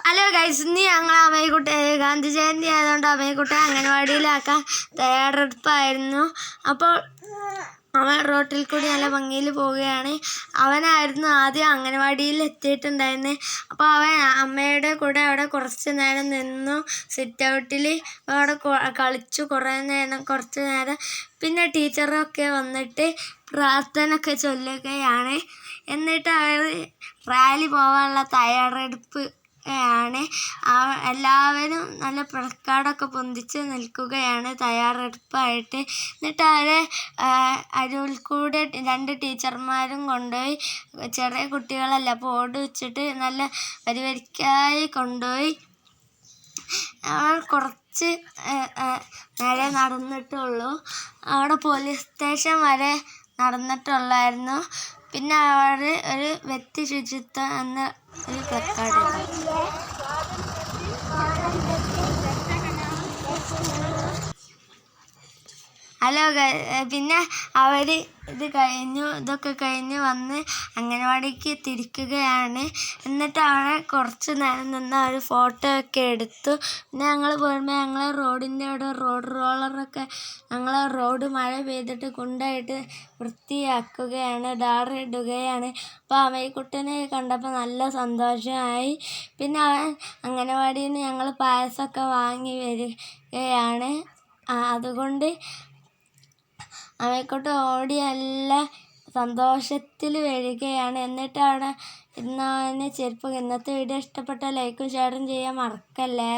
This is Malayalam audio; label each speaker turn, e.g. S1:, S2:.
S1: ഹലോ ഗൈസ്, ഇന്ന് ഞങ്ങൾ അമ്മയെക്കുട്ടി ഗാന്ധി ജയന്തി ആയതുകൊണ്ട് അമ്മയെക്കുട്ടി അംഗൻവാടിയിലാക്കാൻ തയ്യാറെടുപ്പായിരുന്നു. അപ്പോൾ അവൻ റോട്ടിൽ കൂടി നല്ല ഭംഗിയിൽ പോവുകയാണ്. അവനായിരുന്നു ആദ്യം അംഗൻവാടിയിൽ എത്തിയിട്ടുണ്ടായിരുന്നത്. അപ്പോൾ അവൻ അമ്മയുടെ കൂടെ അവിടെ കുറച്ച് നേരം നിന്നു. സിറ്റ് ഔട്ടിൽ അവിടെ കളിച്ചു കുറച്ച് നേരം. പിന്നെ ടീച്ചറൊക്കെ വന്നിട്ട് പ്രാർത്ഥന ഒക്കെ ചൊല്ലുകയാണ്. എന്നിട്ട് അവർ റാലി പോകാനുള്ള തയ്യാറെടുപ്പ് ആണ്. എല്ലാവരും നല്ല പ്ലക്കാർഡൊക്കെ പൊന്തിച്ച് നിൽക്കുകയാണ് തയ്യാറെടുപ്പായിട്ട്. എന്നിട്ട് അവരെ അരുവിൽ കൂടെ 2 ടീച്ചർമാരും കൊണ്ടുപോയി, ചെറിയ കുട്ടികളല്ല, ബോർഡ് വെച്ചിട്ട് നല്ല വരിവരിക്കായി കൊണ്ടുപോയി. അവർ കുറച്ച് നേരെ നടന്നിട്ടുള്ളൂ. അവിടെ പോലീസ് സ്റ്റേഷൻ വരെ നടന്നിട്ടുള്ളായിരുന്നു. പിന്നെ അവർ ഒരു വ്യക്തി ശുചിത്വം എന്ന ഒരു പ്ലക്കാർഡ്. ഹലോ, പിന്നെ അവർ ഇതൊക്കെ കഴിഞ്ഞ് വന്ന് അംഗൻവാടിക്ക് തിരിക്കുകയാണ്. എന്നിട്ട് അവിടെ കുറച്ച് നേരം നിന്ന് അവർ ഫോട്ടോ ഒക്കെ എടുത്തു. പിന്നെ ഞങ്ങൾ പോരുമ്പോൾ ഞങ്ങൾ റോഡിൻ്റെ അവിടെ റോഡ് റോളറൊക്കെ ഞങ്ങൾ റോഡ് മഴ പെയ്തിട്ട് കുണ്ടായിട്ട് വൃത്തിയാക്കുകയാണ്, ടാറിടുകയാണ്. അപ്പോൾ അമ്മയെക്കുട്ടനെ കണ്ടപ്പോൾ നല്ല സന്തോഷമായി. പിന്നെ അവൻ അംഗൻവാടിയിൽ നിന്ന് ഞങ്ങൾ പായസമൊക്കെ വാങ്ങി വരികയാണ്. അതുകൊണ്ട് അമ്മയെക്കുട്ടി ഓടി നല്ല സന്തോഷത്തിൽ വരികയാണ്. എന്നിട്ട് അവിടെ ഇരുന്നവന് ചെരുപ്പ്. ഇന്നത്തെ വീഡിയോ ഇഷ്ടപ്പെട്ട ലൈക്കും ഷെയറും ചെയ്യാൻ മറക്കല്ലേ.